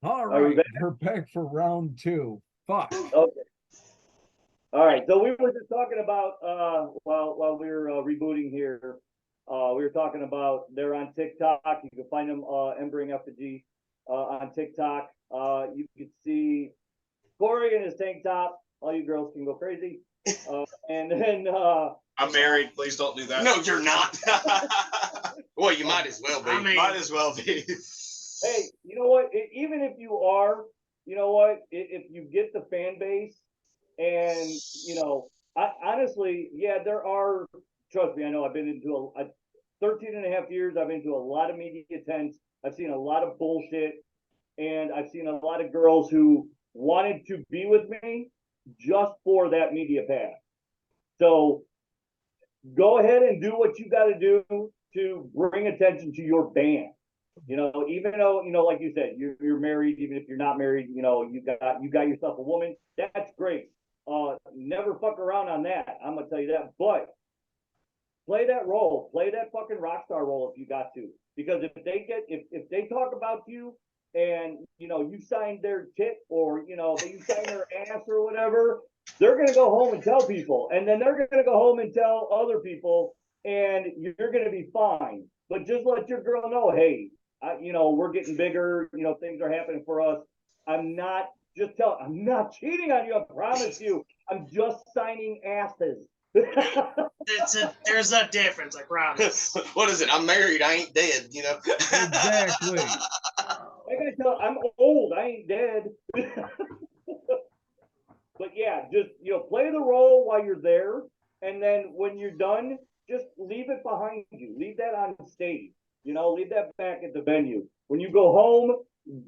All right, we're back for round two. Fuck. Okay. All right. So we were just talking about while we were rebooting here. We were talking about they're on TikTok. You can find them Embering Effigy on TikTok. You can see Corey in his tank top. All you girls can go crazy. And then I'm married. Please don't do that. No, you're not. Well, you might as well be. I mean, might as well be. Hey, you know what? Even if you are, you know what? If you get the fan base, and you know, honestly, yeah, there are. Trust me, I know. I've been into 13 and a half years. I've been to a lot of media tents. I've seen a lot of bullshit, and I've seen a lot of girls who wanted to be with me just for that media pass. So go ahead and do what you got to do to bring attention to your band. You know, even though, you know, like you said, you're married, even if you're not married, you know, you got yourself a woman. That's great. Never fuck around on that. I'm gonna tell you that. But play that role, play that fucking rock star role if you got to. Because if they talk about you and you know you signed their tit or you know you signed their ass or whatever, they're gonna go home and tell people, and then they're gonna go home and tell other people, and you're gonna be fine. But just let your girl know, hey, you know, we're getting bigger. You know, things are happening for us. I'm not cheating on you. I promise you. I'm just signing asses. There's a difference, I promise. What is it? I'm married. I ain't dead. You know. Exactly. I gotta tell. I'm old. I ain't dead. But yeah, just you know, play the role while you're there, and then when you're done, just leave it behind you. Leave that on stage. You know, leave that back at the venue. When you go home,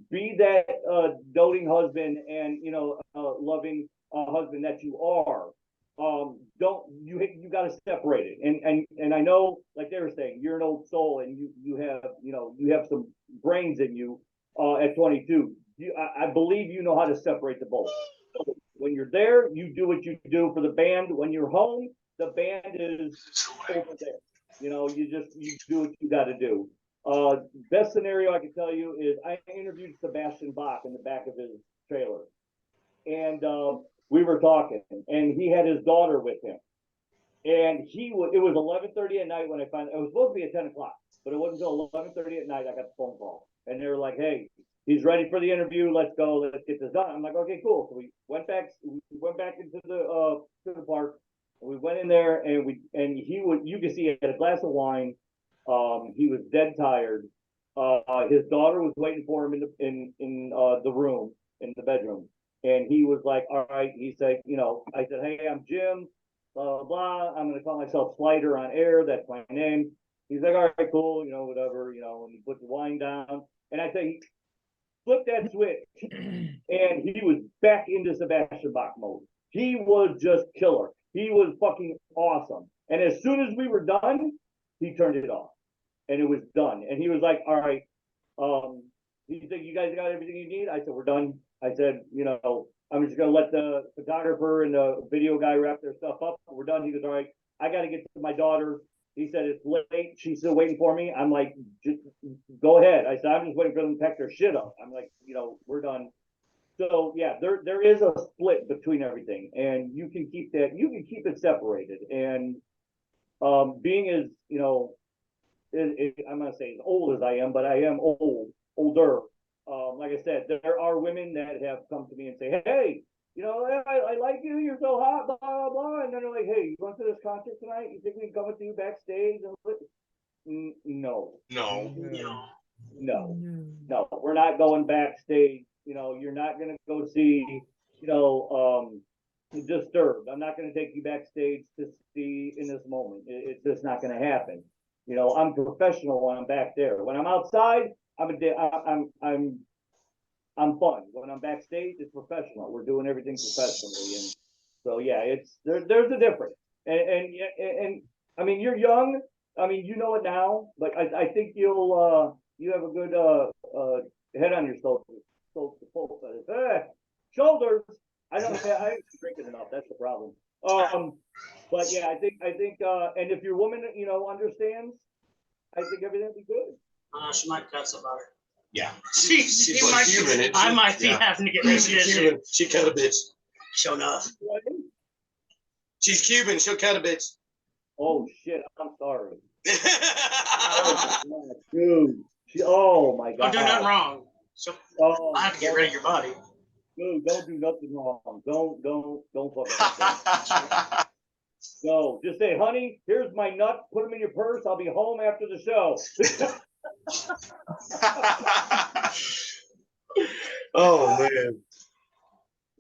be that doting husband and you know loving husband that you are. Don't you got to separate it. And I know, like they were saying, you're an old soul and you have some brains in you at 22. I believe you know how to separate the both. When you're there, you do what you do for the band. When you're home, the band is over there. You know, you do what you got to do. Best scenario I can tell you is I interviewed Sebastian Bach in the back of his trailer, and we were talking, and he had his daughter with him, and it was 11:30 at night when it was supposed to be at 10 o'clock, but it wasn't until 11:30 at night I got the phone call, and they were like, hey, he's ready for the interview. Let's go. Let's get this done. I'm like, okay, cool. So we went back into the park. We went in there and you could see he had a glass of wine. He was dead tired. His daughter was waiting for him in the room, in the bedroom. And he was like, all right. He said, you know, I said, hey, I'm Jim, blah, blah, blah. I'm going to call myself Slider on air. That's my name. He's like, all right, cool. You know, whatever, you know, and he put the wine down. And I say, flipped that switch and he was back into Sebastian Bach mode. He was just killer. He was fucking awesome. And as soon as we were done, he turned it off and it was done. And he was like, all right, you think you guys got everything you need? I said, we're done. I said, you know, I'm just going to let the photographer and the video guy wrap their stuff up. We're done. He goes, all right, I got to get to my daughter. He said, it's late. She's still waiting for me. I'm like, just go ahead. I said, I'm just waiting for them to pack their shit up. I'm like, you know, we're done. So yeah, there is a split between everything, and you can keep it separated. And being as you know, I'm gonna say as old as I am, but I am older. Like I said, there are women that have come to me and say, hey, you know, I like you, you're so hot, blah blah blah, and then they're like, hey, you going to this concert tonight? You think we can come with you backstage? No, we're not going backstage. You know, you're not going to go see, you know, Disturbed. I'm not going to take you backstage to see in this moment. It's just not going to happen. You know, I'm professional when I'm back there. When I'm outside, I'm fun. When I'm backstage, it's professional. We're doing everything professionally, and so yeah, there's a difference. And I mean, you're young. I mean, you know it now, but I think you have a good head on your shoulders. Shoulders. I ain't drinking enough. That's the problem. But yeah, I think, and if your woman, you know, understands, I think everything will be good. She might cuss about it. Yeah. She She's might like be- Cuban, isn't I she? might be Yeah. having to get rid of She's this Cuban. shit. She cut a bitch. Show enough. She's Cuban. She'll cut a bitch. Oh shit! I'm sorry. Dude. Oh my god. Don't do nothing wrong. So Oh, I have to get rid of your body. Dude, don't do nothing wrong. Don't fuck up. No, just say, honey, here's my nuts. Put them in your purse. I'll be home after the show. Oh man.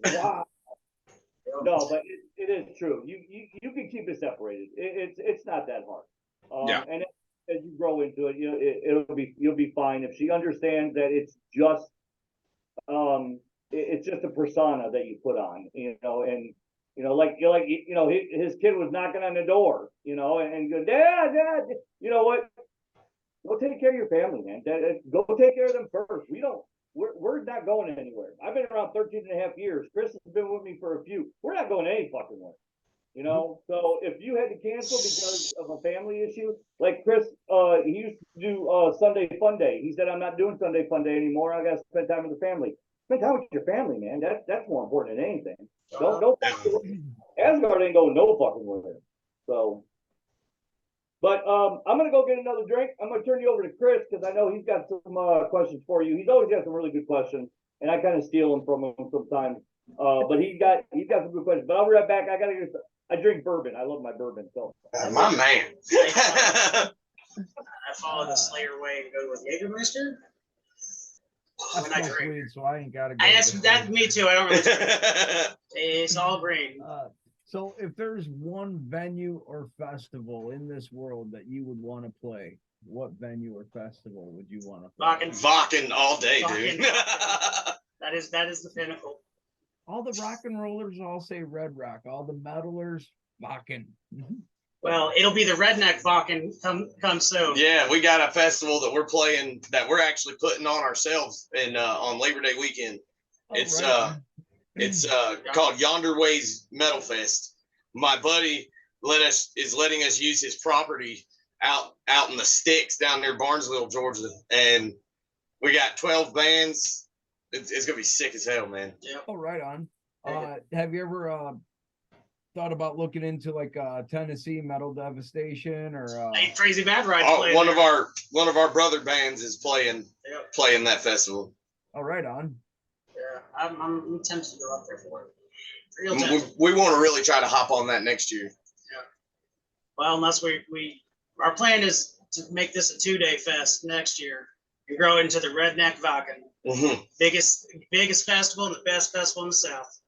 Wow. No, but it is true. You can keep it separated. It's not that hard. Yeah. And as you grow into it, you'll be fine if she understands that it's just it's just a persona that you put on, and his kid was knocking on the door, and go, Dad, you know what? Go take care of your family, man. Go take care of them first. We're not going anywhere. I've been around 13 and a half years. Chris has been with me for a few. We're not going any fucking way. So if you had to cancel because of a family issue, like Chris, he used to do Sunday Fun Day. He said, I'm not doing Sunday Fun Day anymore. I got to spend time with the family. Spend time with your family, man. That's more important than anything. Don't Asgard ain't going no fucking way. So, but I'm gonna go get another drink. I'm gonna turn you over to Chris because I know he's got some questions for you. He's always got some really good questions, and I kind of steal them from him sometimes. But he's got some good questions. But I'll be right back. I drink bourbon. I love my bourbon. So My man. I follow the Slayer way and go with Jägermeister. I When I smoke drink. weed, so I ain't gotta go. That's me too. I don't really drink. It's all green. So if there's one venue or festival in this world that you would want to play, what venue or festival would you want to play? Vakken all day, dude. That is the pinnacle. All the rock and rollers all say Red Rock. All the metalers, Vakken. Well, it'll be the Redneck Vakken come soon. Yeah, we got a festival that we're playing that we're actually putting on ourselves on Labor Day weekend. It's It's called Yonder Ways Metal Fest. My buddy is letting us use his property out in the sticks down near Barnesville, Georgia, and we got 12 bands. It's gonna be sick as hell, man. Yeah. Oh, right on. Have you ever thought about looking into like Tennessee Metal Devastation or Crazy Mad Ride? Oh, one of our brother bands is playing that festival. Oh, right on. Yeah, I'm tempted to go up there for it. Real tempted. We want to really try to hop on that next year. Yeah. Well, unless our plan is to make this a 2-day fest next year and grow into the Redneck Vakken. Mm-hmm. Biggest festival and the best festival in the South.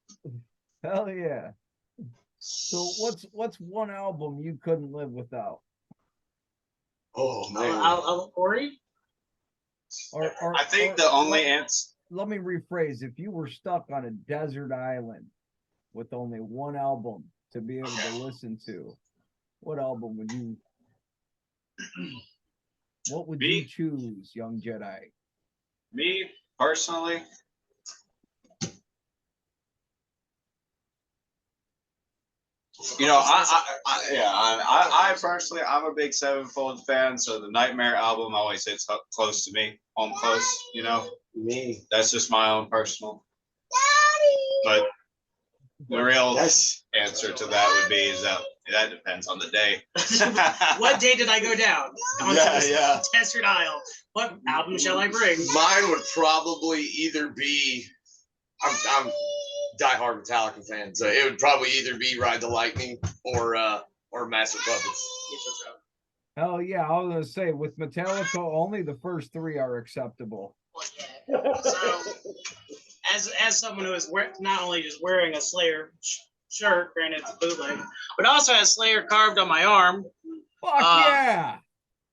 Hell yeah. So what's one album you couldn't live without? Oh man. I'll Corey? I think the only answer. Let me rephrase. If you were stuck on a desert island with only one album to be able to listen to, what album would you? What would you choose, young Jedi? Me personally, I personally, I'm a big Sevenfold fan, so the Nightmare album always hits up close to me, home close. Me. That's just my own personal. But the real answer to that would be that depends on the day. What day did I go down? Desert Isle. What album shall I bring? Mine would probably either be. I'm diehard Metallica fan, so it would probably either be Ride the Lightning or Master Puppets. Hell yeah, I was gonna say with Metallica, only the first 3 are acceptable. So, as someone who is not only just wearing a Slayer shirt, granted it's a bootleg, but also has Slayer carved on my arm. Fuck yeah!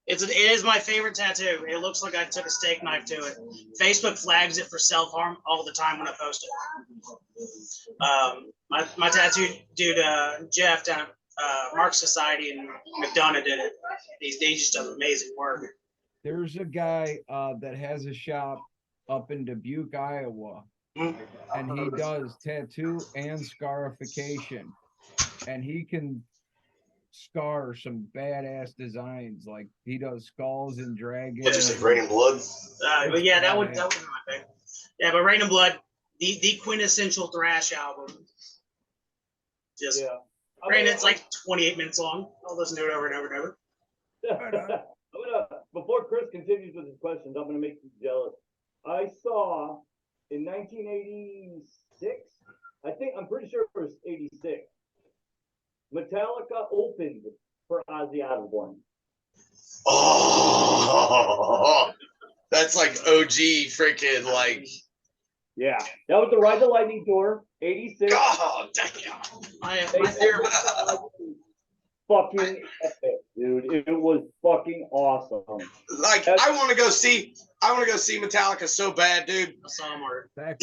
It is my favorite tattoo. It looks like I took a steak knife to it. Facebook flags it for self-harm all the time when I post it. My tattoo dude, Jeff down at Mark Society in McDonough did it. He just does amazing work. There's a guy that has a shop up in Dubuque, Iowa, and he does tattoo and scarification, and he can Scar some badass designs. Like he does skulls and dragons. What you say, Raining Blood? But yeah, that would be my thing. Yeah, but Rain and Blood, the quintessential thrash album. Just granted, it's like 28 minutes long. I'll listen to it over and over and over. Before Chris continues with his questions, I'm gonna make you jealous. I saw in 1986, I'm pretty sure it was 86. Metallica opened for Ozzy Osbourne. Oh, that's like OG freaking like. Yeah, that was the Ride the Lightning tour, 86. God damn. My favorite. Fucking epic, dude. It was fucking awesome. Like I want to go see Metallica so bad, dude. I saw him work. But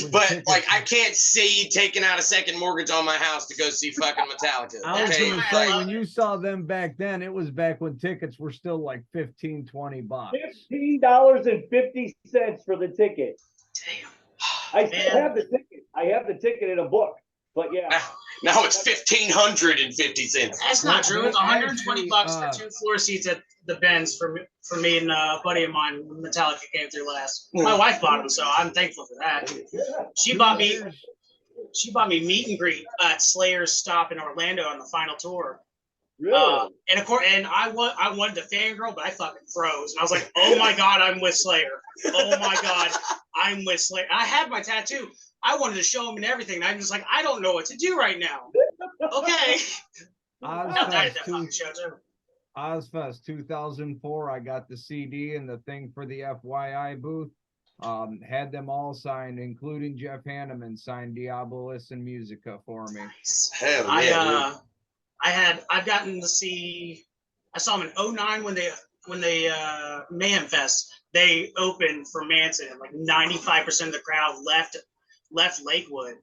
like I can't see taking out a second mortgage on my house to go see fucking Metallica. I was Okay? gonna say, when you saw them back then, it was back when tickets were still like $15, $20. $15.50 for the ticket. Damn. I still have the ticket. I have the ticket in a book. But yeah. Now it's $1,550. That's not true. It's 120 bucks for 2 floor seats at the Benz for me and a buddy of mine when Metallica came through last. My wife bought them, so I'm thankful for that. She bought me meet and greet at Slayer's stop in Orlando on the final tour. Really? And of course, I wanted to fangirl, but I fucking froze. And I was like, oh my God, I'm with Slayer. Oh my God, I'm with Slayer. I had my tattoo. I wanted to show him and everything. And I'm just like, I don't know what to do right now. Okay. Ozfest 2004, I got the CD and the thing for the FYI booth. Had them all signed, including Jeff Hanneman signed Diabolus and Musica for me. Hell yeah, I've gotten to see. I saw them in 09 when they Mayhem Fest. They opened for Manson. Like 95% of the crowd left Lakewood,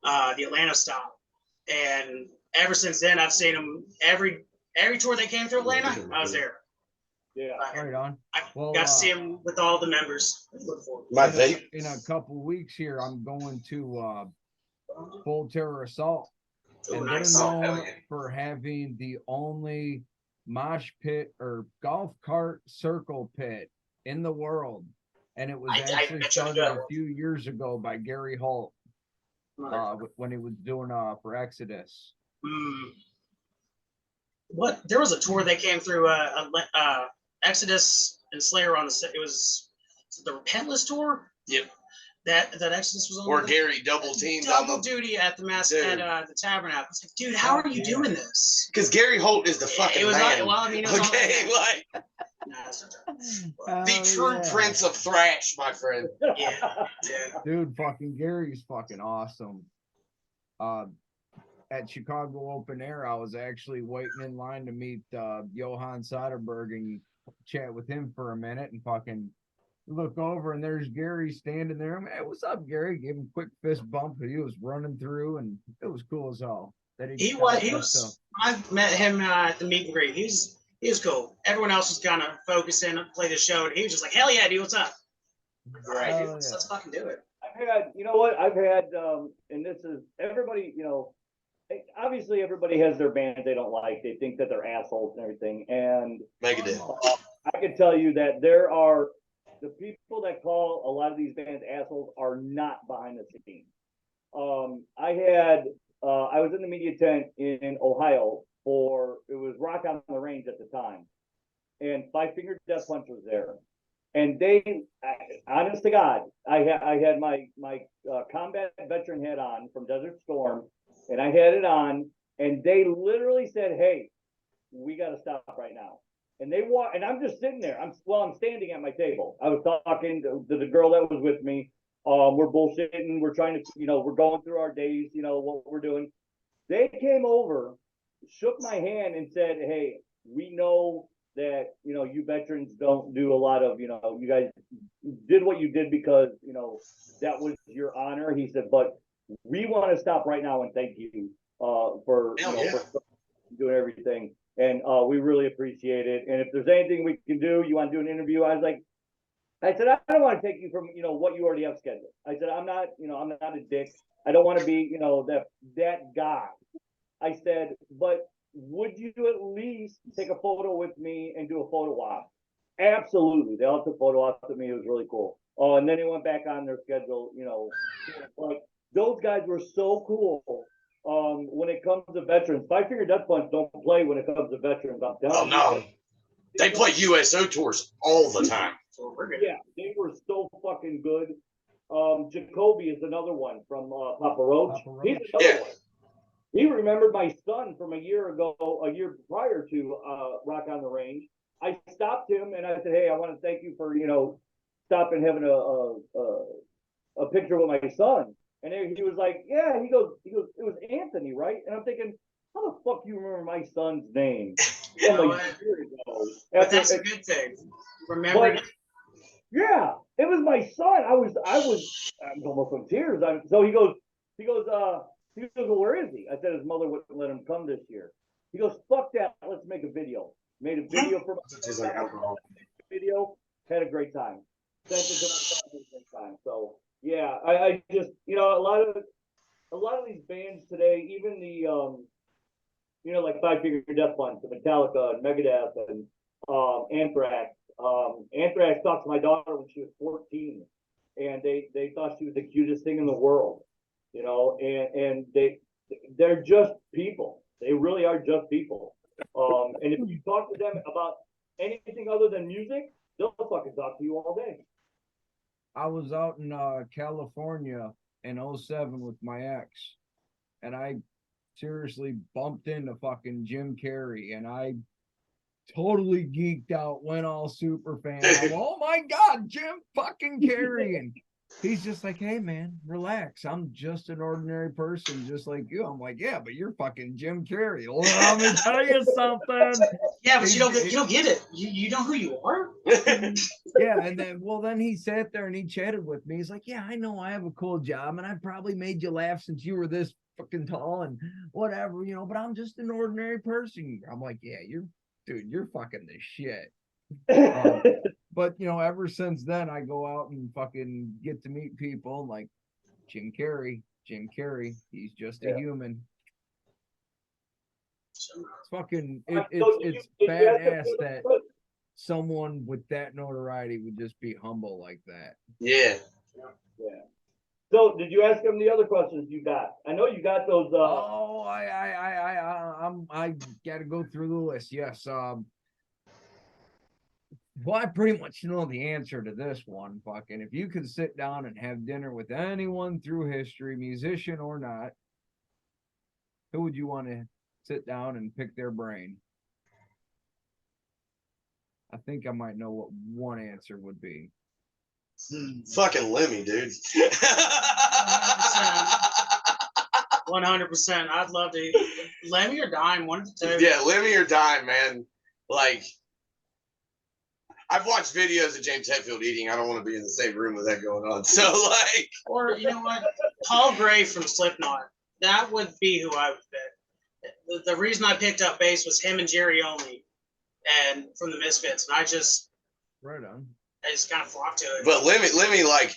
the Atlanta stop, and ever since then I've seen them every tour they came through Atlanta. I was there. Yeah, right on. I got to see them with all the members. In a couple weeks here, I'm going to Full Terror Assault, and they're known for having the only mosh pit or golf cart circle pit in the world. And it was actually started a few years ago by Gary Holt when he was doing for Exodus. What? There was a tour they came through Exodus and Slayer on the. It was the Repentless tour. Yep. That Exodus was on. Where Gary double teamed double duty at the at the Tabernacle. It's like, dude, how are you doing this? Because Gary Holt is the fucking man. The true prince of thrash, my friend. Yeah. Dude, fucking Gary's fucking awesome. At Chicago Open Air, I was actually waiting in line to meet Johann Soderbergh and chat with him for a minute and fucking look over, and there's Gary standing there. I'm like, hey, what's up, Gary? Gave him a quick fist bump. He was running through, and it was cool as hell. He was. I've met him at the meet and greet. He was cool. Everyone else was kind of focusing, play the show, and he was just like, hell yeah, dude, what's up? All right, dude, let's fucking do it. I've had, and this is everybody, obviously everybody has their bands they don't like. They think that they're assholes and everything. And Megadeth. I can tell you that there are the people that call a lot of these bands assholes are not behind the scenes. I was in the media tent in Ohio it was Rock on the Range at the time, and Five Finger Death Punch was there, and honest to God, I had my combat veteran hat on from Desert Storm, and I had it on, and they literally said, "Hey, we got to stop right now." And they walk, and I'm just sitting there. I'm standing at my table. I was talking to the girl that was with me. We're bullshitting. We're trying to, we're going through our days. What we're doing. They came over, shook my hand, and said, "Hey, we know that you veterans don't do a lot of you guys did what you did because that was your honor." He said, "But we want to stop right now and thank you for for doing everything." And we really appreciate it. And if there's anything we can do, you want to do an interview? I said, I don't want to take you from, what you already have scheduled. I said, I'm not a dick. I don't want to be, that guy. I said, but would you at least take a photo with me and do a photo op? Absolutely. They all took photo ops with me. It was really cool. Oh, and then they went back on their schedule, you know. Like those guys were so cool. When it comes to veterans, Five Finger Death Punch don't play when it comes to veterans. I'm telling you. Oh no. They play USO tours all the time. Yeah, they were so fucking good. Jacoby is another one from Papa Roach. He's another one. He remembered my son from a year prior to Rock on the Range. I stopped him and I said, "Hey, I want to thank you for stopping having a picture with my son." And he was like, "Yeah." He goes, "It was Anthony, right?" And I'm thinking, "How the fuck do you remember my son's name?" From a year ago. But that's a good thing. Remember. Yeah, it was my son. I was almost in tears. So he goes, well, where is he? I said his mother wouldn't let him come this year. He goes, fuck that. Let's make a video. Made a video for video. Had a great time. Sent it to my son. Had a great time. So yeah, I just a lot of these bands today, even the like Five Finger Death Punch, Metallica, and Megadeth, and Anthrax. Anthrax talked to my daughter when she was 14, and they thought she was the cutest thing in the world, and they're just people. They really are just people. And if you talk to them about anything other than music, they'll fucking talk to you all day. I was out in California in 2007 with my ex, and I seriously bumped into fucking Jim Carrey, and I totally geeked out, went all super fan. Oh my God, Jim fucking Carrey. And he's just like, hey man, relax. I'm just an ordinary person just like you. I'm like, yeah, but you're fucking Jim Carrey. Let me tell you something. Yeah, but you don't get it. You know who you are? Yeah, and then he sat there and he chatted with me. He's like, yeah, I know I have a cool job and I probably made you laugh since you were this fucking tall and whatever, but I'm just an ordinary person. I'm like, yeah, you're fucking the shit. But ever since then, I go out and fucking get to meet people like Jim Carrey. He's just a human. It's fucking it's badass that someone with that notoriety would just be humble like that. Yeah. So, did you ask him the other questions you got? I know you got those. I got to go through the list. Yes. Well, I pretty much know the answer to this one. Fucking, if you could sit down and have dinner with anyone through history, musician or not, who would you want to sit down and pick their brain? I think I might know what one answer would be. Fucking Lemmy, dude. 100%. I'd love to. Lemmy or Dime, one of the two. Yeah, Lemmy or Dime, man. Like, I've watched videos of James Hetfield eating. I don't want to be in the same room with that going on. So, like. Or, you know what? Paul Gray from Slipknot. That would be who I would pick. The reason I picked up bass was him and Jerry only, and from the Misfits. And I just. Right on. I just kind of flocked to it. But Lemmy, like.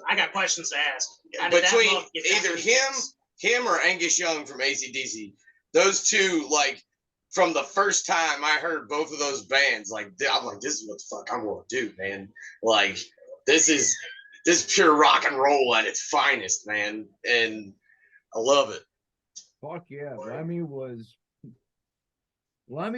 I got questions to ask. Between either him or Angus Young from AC/DC, those two, like, from the first time I heard both of those bands, like, I'm like, this is what the fuck I'm gonna do, man. Like, this is pure rock and roll at its finest, man, and I love it. Fuck yeah, Lemmy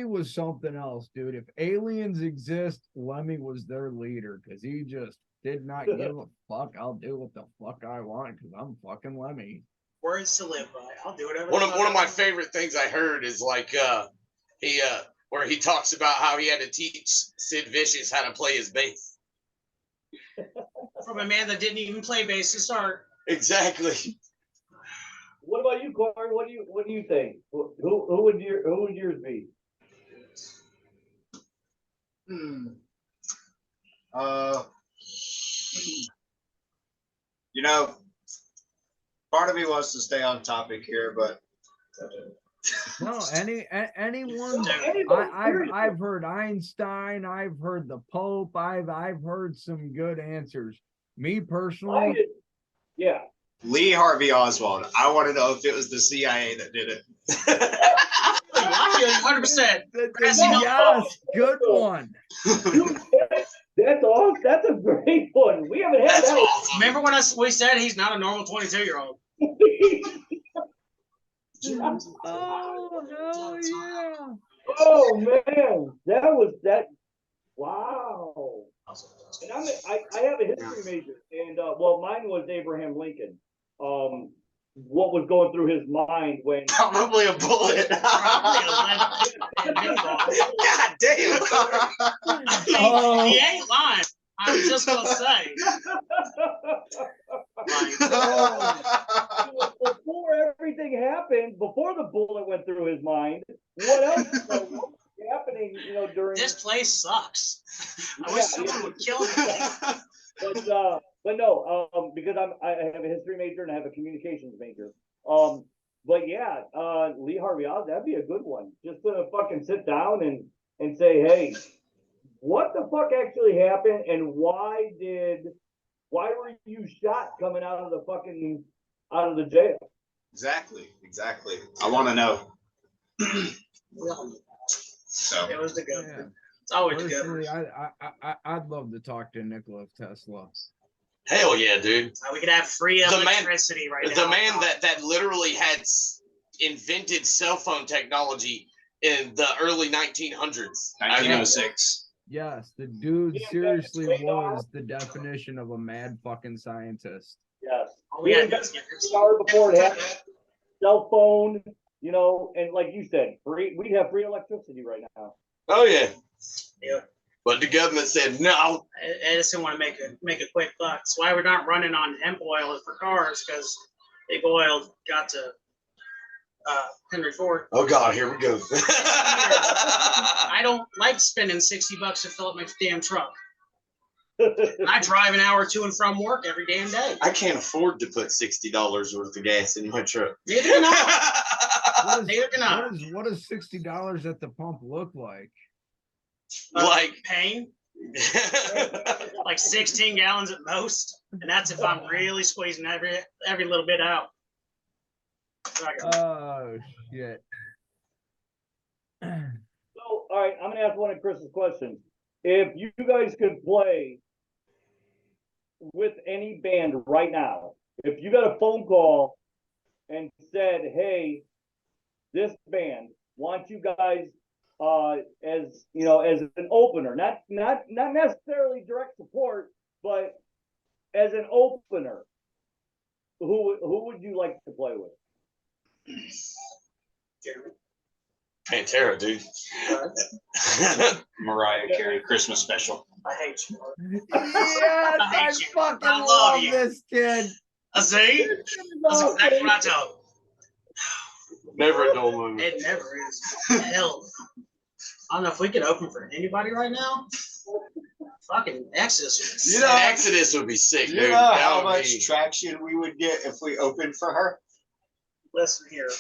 was something else, dude. If aliens exist, Lemmy was their leader because he just did not give a fuck. I'll do what the fuck I want because I'm fucking Lemmy. Words to live by. I'll do whatever. One of my favorite things I heard is like where he talks about how he had to teach Sid Vicious how to play his bass. From a man that didn't even play bass to start. Exactly. What about you, Corey? What do you think? Who would yours be? Part of me wants to stay on topic here, but no, anyone. I've heard Einstein. I've heard the Pope. I've heard some good answers. Me personally, yeah. Lee Harvey Oswald. I want to know if it was the CIA that did it. I feel you 100%. Yes, good one. That's awesome. That's a great one. We haven't had That's that. awesome. Remember when we said he's not a normal 22-year-old? Oh, hell yeah. Oh man, that was that. Wow. And I have a history major, and well, mine was Abraham Lincoln. What was going through his mind when? Probably a bullet. God damn. He ain't lying. I'm just gonna say. Before everything happened, before the bullet went through his mind, what else was happening? During This place sucks. I wish someone would kill me. But no, because I have a history major and I have a communications major. But yeah, Lee Harvey Oswald, that'd be a good one. Just to fucking sit down and say, hey, what the fuck actually happened, and why were you shot coming out of the jail? Exactly. I want to know. So It was the good. Yeah. It's always the good. Personally, I'd love to talk to Nikola Tesla. Hell yeah, dude. We could have free electricity right now. The man that literally had invented cell phone technology in the early 1900s. 1906. Yes, the dude seriously was the definition of a mad fucking scientist. Yes. We had before it happened. Cell phone, and like you said, we'd have free electricity right now. Oh yeah. Yeah. But the government said no. Edison want to make a quick buck. That's why we're not running on hemp oil for cars, because big oil got to Henry Ford. Oh God, here we go. I don't like spending $60 to fill up my damn truck. I drive an hour to and from work every damn day. I can't afford to put $60 worth of gas in my truck. Neither can I. Neither can I. What does $60 at the pump look like? Like pain. Like 16 gallons at most, and that's if I'm really squeezing every little bit out. Oh shit. So, all right, I'm gonna ask one of Chris's questions. If you guys could play with any band right now, if you got a phone call and said, "Hey, this band wants you guys as an opener, not necessarily direct support, but as an opener, who would you like to play with?" Pantera, dude. Mariah Carey Christmas special. I hate you. Yes, I fucking love this kid. See? That's exactly what I tell him. Never a dull moment. It never is. Hell. I don't know if we could open for anybody right now. Fucking Exodus. Exodus would be sick, dude. You know how much traction we would get if we opened for her? Listen here.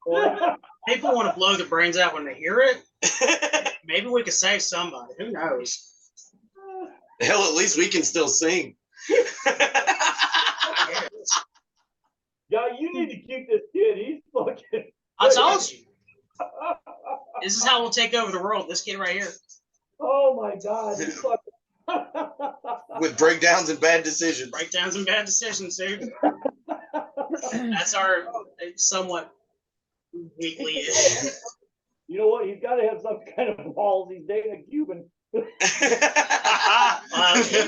Corey, people want to blow their brains out when they hear it. Maybe we could save somebody. Who knows? Hell, at least we can still sing. Yeah, you need to keep this kid. He's fucking. I told you. This is how we'll take over the world. This kid right here. Oh my God. He's fucking. With breakdowns and bad decisions. Breakdowns and bad decisions, dude. That's our somewhat weekly. You know what? He's got to have some kind of balls. He's dating a Cuban. He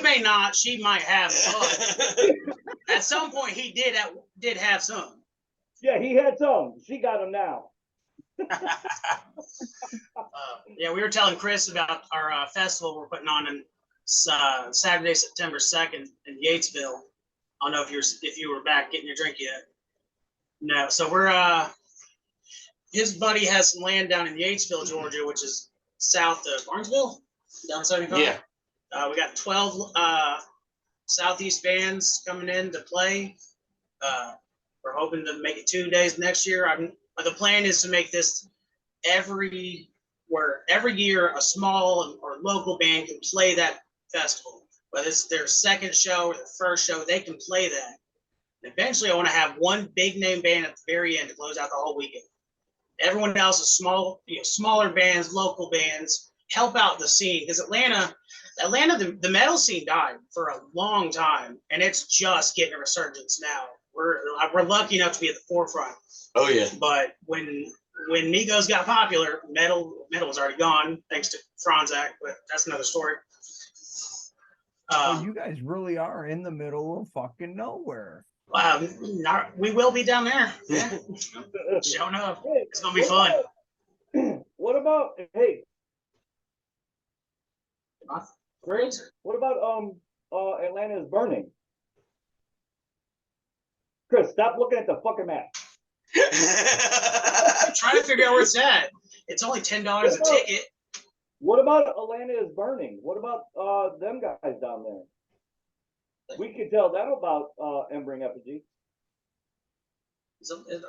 may not. She might have. But at some point, he did have some. Yeah, he had some. She got him now. Yeah, we were telling Chris about our festival we're putting on Saturday, September 2nd in Yatesville. I don't know if you were back getting your drink yet. No, so we're his buddy has some land down in Yatesville, Georgia, which is south of Barnesville, down 75. Yeah. We got 12 Southeast bands coming in to play. We're hoping to make it 2 days next year. The plan is to make this every year a small or local band can play that festival. Whether it's their second show or their first show, they can play that. And eventually, I want to have one big name band at the very end to close out the whole weekend. everyone else is smaller bands, local bands, help out the scene. Because Atlanta, the metal scene died for a long time, and it's just getting a resurgence now. We're lucky enough to be at the forefront. Oh yeah. But when Migos got popular, metal was already gone thanks to Franzak, but that's another story. You guys really are in the middle of fucking nowhere. We will be down there. Yeah. Showing up. It's gonna be fun. What about Great. what about Atlanta is burning? Chris, stop looking at the fucking map. I'm trying to figure out where it's at. It's only $10 a ticket. What about Atlanta is burning? What about them guys down there? We could tell them about Embering Effigy. They're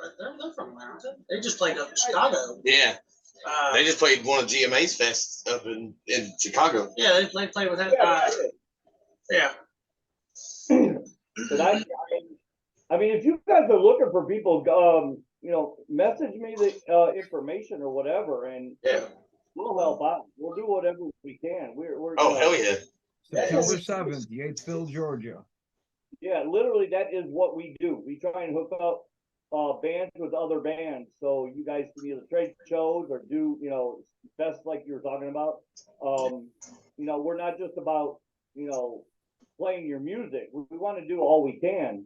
from Atlanta. They just played up in Chicago. Yeah. They just played one of GMA's fests up in Chicago. Yeah, they played with that. Yeah. But I mean, if you guys are looking for people, message me the information or whatever, and we'll help out. We'll do whatever we can. We're hell yeah. September 7th, Yatesville, Georgia. Yeah, literally, that is what we do. We try and hook up bands with other bands, so you guys can either trade shows or do, fests like you were talking about. We're not just about, playing your music. We want to do all we can.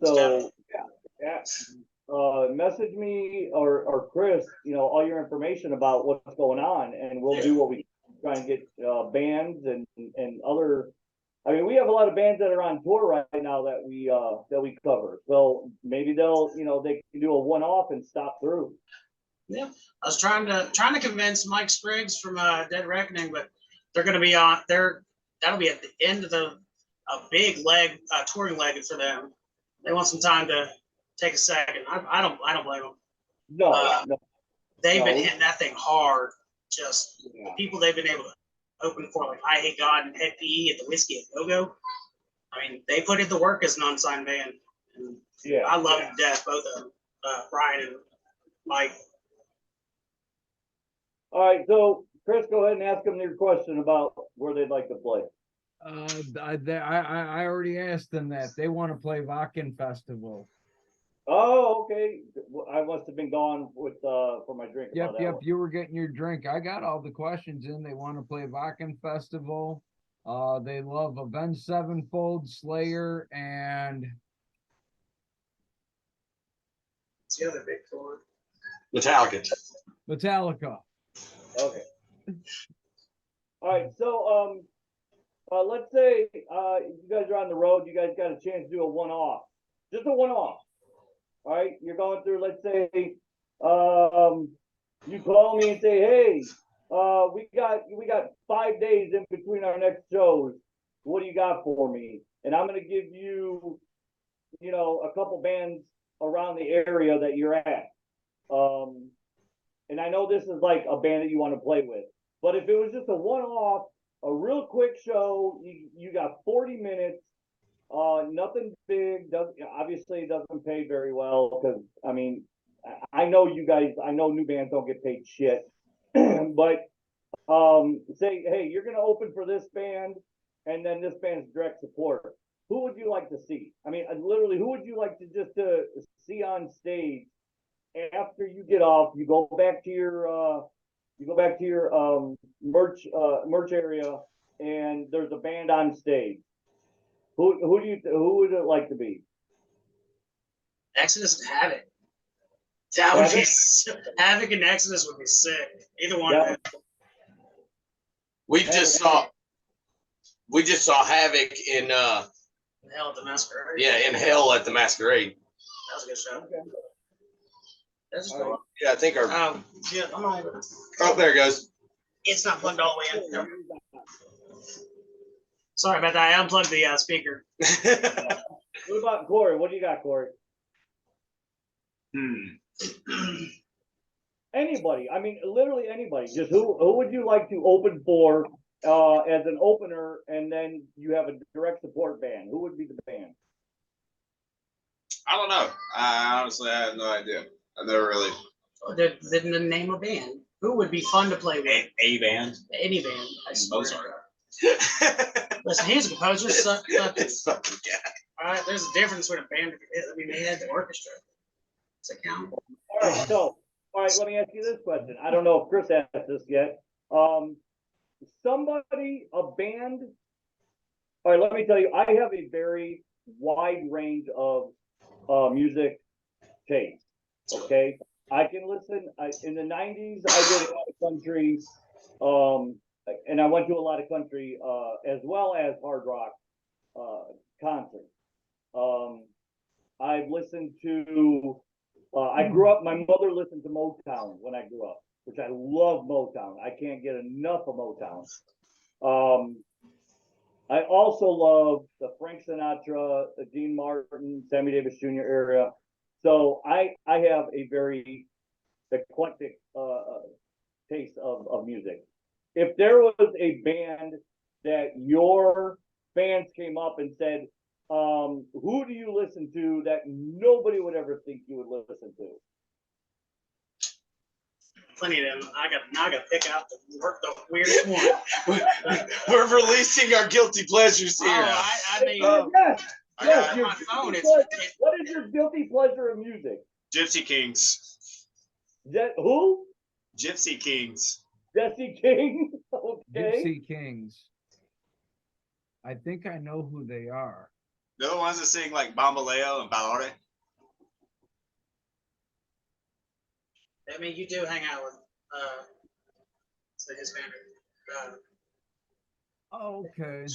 So message me or Chris, all your information about what's going on, and we'll do what we try and get bands and other. I mean, we have a lot of bands that are on tour right now that we cover. So maybe they'll, they can do a one-off and stop through. Yeah, I was trying to convince Mike Spriggs from Dead Reckoning, but they're going to be on there. That'll be at the end of a big touring leg for them. They want some time to take a second. I don't blame them. No, they've been hitting that thing hard. Just the people they've been able to open for, like I Hate God and Head PE at the Whiskey at Go-Go. I mean, they put in the work as an unsigned band. And I love them to death, both of them, Brian and Mike. All right, so Chris, go ahead and ask them your question about where they'd like to play. I already asked them that. They want to play Wacken Festival. Oh, okay. I must have been gone with for my drink. Yep. You were getting your drink. I got all the questions in. They want to play Wacken Festival. They love Avenged Sevenfold, Slayer, and it's the other big tour. Metallica. Okay. All right. So let's say you guys are on the road. You guys got a chance to do a one-off. Just a one-off. All right, you're going through, let's say, you call me and say, hey, we got 5 days in between our next shows. What do you got for me? And I'm going to give you, a couple bands around the area that you're at. And I know this is like a band that you want to play with, but if it was just a one-off, a real quick show, you got 40 minutes. Nothing big. Obviously, it doesn't pay very well because I mean, I know you guys. I know new bands don't get paid shit, but say, hey, you're gonna open for this band, and then this band's direct support. Who would you like to see? I mean, literally, who would you like to just to see on stage after you get off? You go back to your merch area, and there's a band on stage. Who would it like to be? Exodus and Havoc. That would be Havoc and Exodus would be sick. Either one of them. We just saw Havoc in Hell at the Masquerade. Yeah, in Hell at the Masquerade. That was a good show. Okay. That's All right. Yeah, I think our yeah, I'm not even. oh, there it goes. It's not plugged all the way in. No. Sorry about that. I unplugged the speaker. What about Corey? What do you got, Corey? Anybody. I mean, literally anybody. Just who would you like to open for as an opener, and then you have a direct support band? Who would be the band? I don't know. I honestly have no idea. I've never really The name of band. Who would be fun to play with? A band. Any band. I swear. Mozart. Listen, he's a composer. This fucking guy. All right, there's a difference between a band. I mean, they had the orchestra. Does it count? All right, so, all right, let me ask you this question. I don't know if Chris asked this yet. Somebody, a band. All right, let me tell you, I have a very wide range of music taste. Okay, I can listen. In the '90s, I did a lot of country, and I went to a lot of country as well as hard rock concerts. I've listened to. I grew up. My mother listened to Motown when I grew up, which I love Motown. I can't get enough of Motown. I also love the Frank Sinatra, the Dean Martin, Sammy Davis Jr. era. So I have a very eclectic taste of music. If there was a band that your fans came up and said, who do you listen to that nobody would ever think you would listen to? Plenty of them. I got to pick out the weirdest one. We're releasing our guilty pleasures here. Oh, I mean, Yes, on my phone. What is your guilty pleasure of music? Gypsy Kings. Who? Gypsy Kings. Jesse King. Okay. Gypsy Kings. I think I know who they are. They're the ones that sing like Bambaleo and Ballare. I mean, you do hang out with his band. Okay.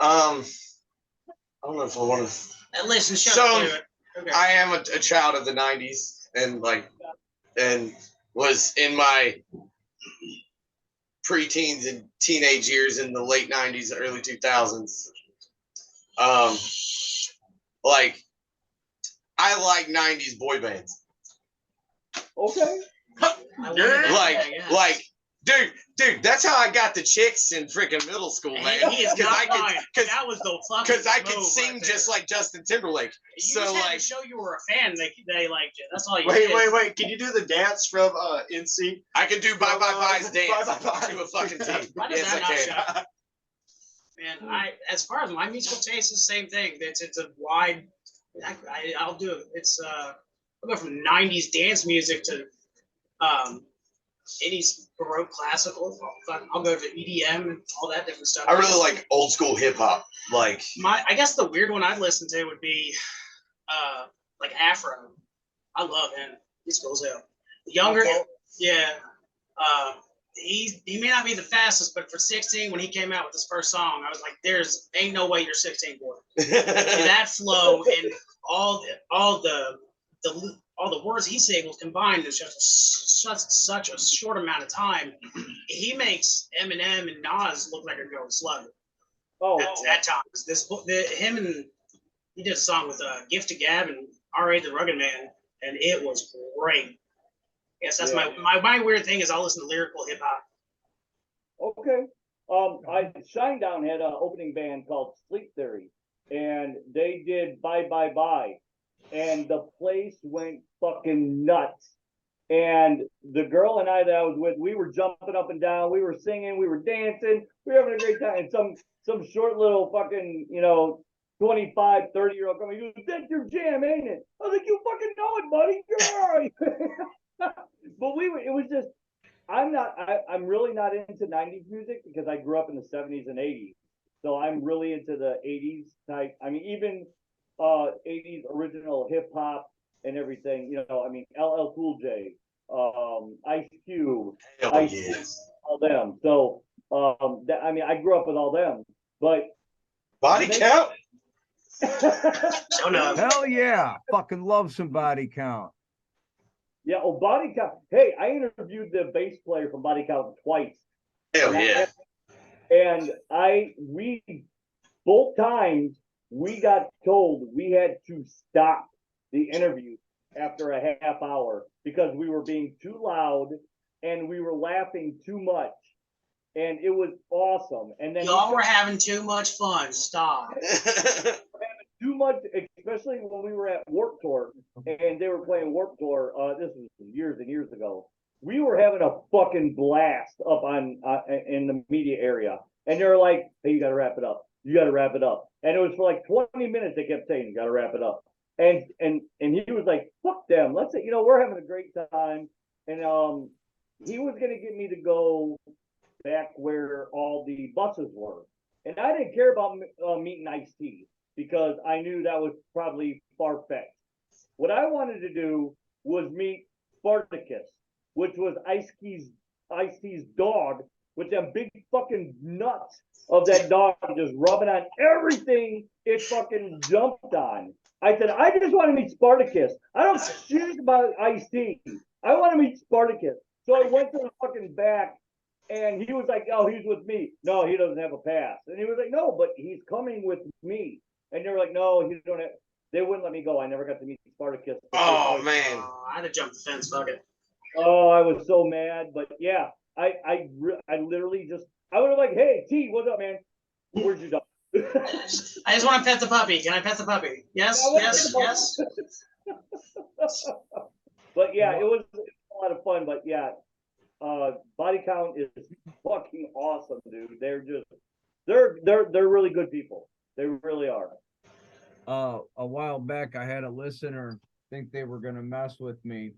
I don't know if I want to. And listen, shut So, up, David. Okay. I am a child of the '90s, and was in my preteens and teenage years in the late '90s, early 2000s. Like, I like '90s boy bands. Okay. Like, dude, that's how I got the chicks in freaking middle school, man. He is not lying. That was the fucking Because I could move sing right just there. like Justin Timberlake. You So just had like, to show you were a fan. They liked you. That's all you did. Wait. Can you do the dance from NSYNC? I can do Bye Bye Bye's dance Bye Bye Bye. to a fucking team. Why does Yes, I that not can. show? Man, as far as my musical taste is the same thing. It's a wide. I'll do it. It's I'll go from '90s dance music to 80s Baroque classical. I'll go to EDM and all that different stuff. I really like old school hip hop. Like, I guess the weird one I'd listen to would be like Afro. I love him. He's cool as hell. Younger, yeah. He may not be the fastest, but for 16, when he came out with his first song, I was like, "There's ain't no way you're 16, boy." And that flow and all the words he's able to combine in just such a short amount of time, he makes Eminem and Nas look like they're going slow. At times, he did a song with Gift to Gab and R.A. the Rugged Man, and it was great. Yes, that's my weird thing is I'll listen to lyrical hip hop. Okay. Shinedown had an opening band called Sleep Theory, and they did Bye Bye Bye, and the place went fucking nuts. And the girl and I that I was with, we were jumping up and down, we were singing, we were dancing, we were having a great time. And some short little fucking 25, 30-year-old coming, he goes, "That's your jam, ain't it?" I was like, "You fucking know it, buddy. You're all right." But it was just, I'm really not into 90s music because I grew up in the 70s and 80s. So I'm really into the 80s type. I mean, even 80s original hip hop and everything, I mean, LL Cool J, Ice Cube, all them. So, I grew up with all them, but. Body count? Hell yeah. Fucking love some Body Count. Yeah, Body Count. Hey, I interviewed the bass player from Body Count twice. Hell yeah. And both times we got told we had to stop the interview after a half hour because we were being too loud and we were laughing too much. And it was awesome. And then y'all were having too much fun. Stop. Too much, especially when we were at Warped Tour. and they were playing Warped Tour. This was years and years ago. We were having a fucking blast up on in the media area, and they're like, "Hey, you got to wrap it up. You got to wrap it up." And it was for like 20 minutes. They kept saying, "You got to wrap it up." And he was like, "Fuck them. Let's say, we're having a great time." And he was gonna get me to go back where all the buses were, and I didn't care about meeting Ice-T because I knew that was probably far fetched. What I wanted to do was meet Spartacus, which was Ice-T's dog, with them big fucking nuts of that dog just rubbing on everything it fucking jumped on. I said, I just want to meet Spartacus. I don't shit about Ice-T. I want to meet Spartacus. So I went to the fucking back, and he was like, "Oh, he's with me." No, he doesn't have a pass. And he was like, "No, but he's coming with me." And they were like, "No, he don't have." They wouldn't let me go. I never got to meet Spartacus. Oh man, I'd have jumped the fence. Fuck it. Oh, I was so mad. But yeah, I literally just, I would have like, "Hey, T, what's up, man? Where's your dog?" I just want to pet the puppy. Can I pet the puppy? Yes, yes, yes. But yeah, it was a lot of fun. But yeah, Body Count is fucking awesome, dude. They're really good people. They really are. A while back, I had a listener think they were gonna mess with me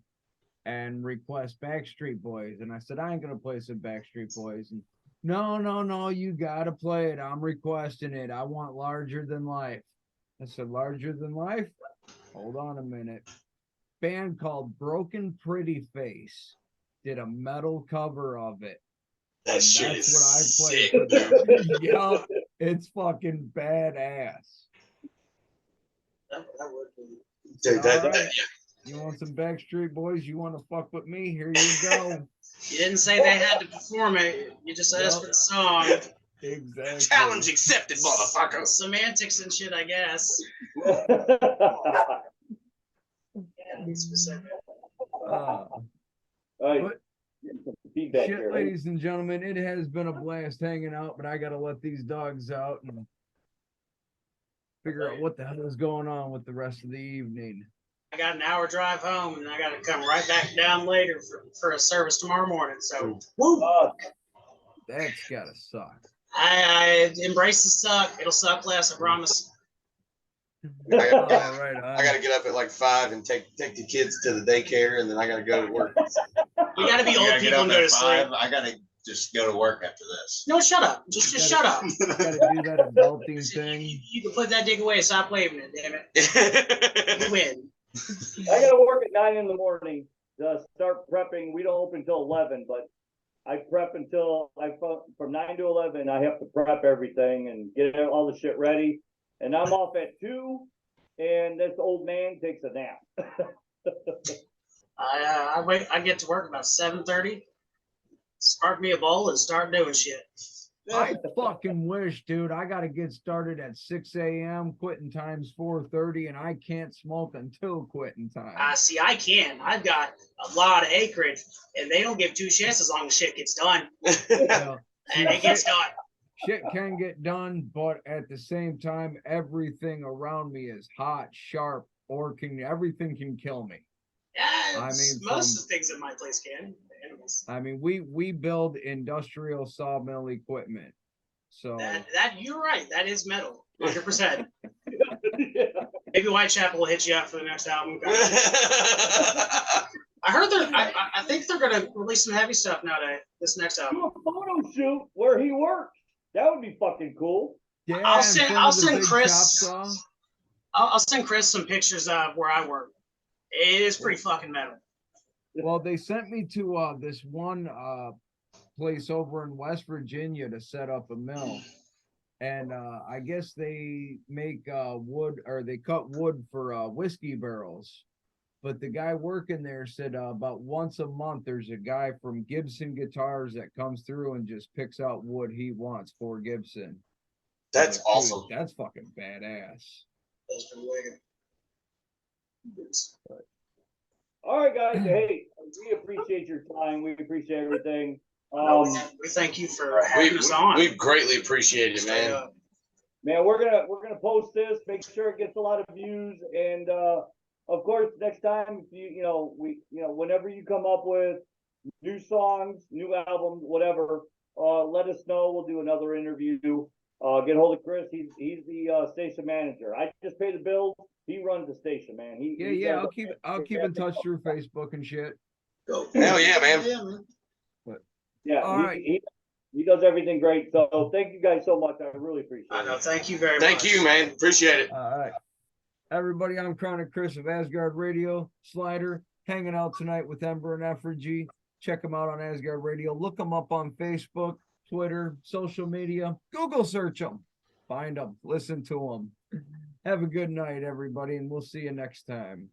and request Backstreet Boys, and I said I ain't gonna play some Backstreet Boys. And no, you gotta play it. I'm requesting it. I want Larger Than Life. I said, Larger Than Life? Hold on a minute. Band called Broken Pretty Face did a metal cover of it. that shit is That's what I played sick. for them. Yeah, it's fucking badass. Dude, that, Right. You want some Backstreet Boys? You want to fuck with me? Here you go. You didn't say they had to perform it. You just asked for the song. Exactly. challenge accepted, motherfucker. Semantics and shit, I guess. Yeah, specific. But feedback shit, here. ladies and gentlemen, it has been a blast hanging out, but I gotta let these dogs out and figure out what the hell is going on with the rest of the evening. I got an hour drive home, and I got to come right back down later for a service tomorrow morning. So, woo! That's gotta suck. I embrace the suck. It'll suck less, I promise. All right, I gotta get up at like 5 and take the kids to the daycare, and then I gotta go to work. We got to be You old gotta get people up and go at to sleep. 5. I gotta just go to work after this. No, shut up. Just shut up. Gotta do that adulting thing. You can put that dick away. Stop waving it, damn it. You win. I gotta work at 9 in the morning to start prepping. We don't open until 11, but I prep until from 9 to 11. I have to prep everything and get all the shit ready. And I'm off at 2, and this old man takes a nap. I get to work about 7:30. Spark me a bowl and start doing shit. I fucking wish, dude. I gotta get started at 6 a.m. Quitting time's 4:30, and I can't smoke until quitting time. See, I can. I've got a lot of acreage, and they don't give two shits as long as shit gets done. Well, And it gets done. shit can get done, but at the same time, everything around me is hot, sharp, or everything can kill me. Yeah, I mean, most of the things in my place can. Animals. I mean, we build industrial sawmill equipment, so That you're right. That is metal, 100%. Maybe Whitechapel will hit you up for the next album. I heard I think they're gonna release some heavy stuff nowadays. This next album. Do a photo shoot where he works. That would be fucking cool. yeah. I'll in send- front I'll of the send big Chris- chop saw. I'll send Chris some pictures of where I work. It is pretty fucking metal. Well, they sent me to this one place over in West Virginia to set up a mill. And I guess they make wood, or they cut wood for whiskey barrels. But the guy working there said about once a month there's a guy from Gibson Guitars that comes through and just picks out wood he wants for Gibson. That's Like, dude, awesome. that's fucking badass. That's pretty wicked. All right, guys. Hey, we appreciate your time. We appreciate everything. We thank you for having us on. We greatly appreciate it, man. Man, we're gonna post this. Make sure it gets a lot of views, and of course, next time, whenever you come up with new songs, new albums, whatever, let us know. We'll do another interview. Get hold of Chris. He's the station manager. I just pay the bills. He runs the station, man. Yeah. I'll keep in touch through Facebook and shit. Hell yeah, man. Yeah, All right. he does everything great. So thank you guys so much. I really appreciate it. I know. Thank you very much. Thank you, man. Appreciate it. All right. Everybody, I'm Chronic Chris of Asgard Radio. Slider, hanging out tonight with Embering Effigy. Check them out on Asgard Radio. Look them up on Facebook, Twitter, social media. Google search them. Find them. Listen to them. Have a good night, everybody, and we'll see you next time.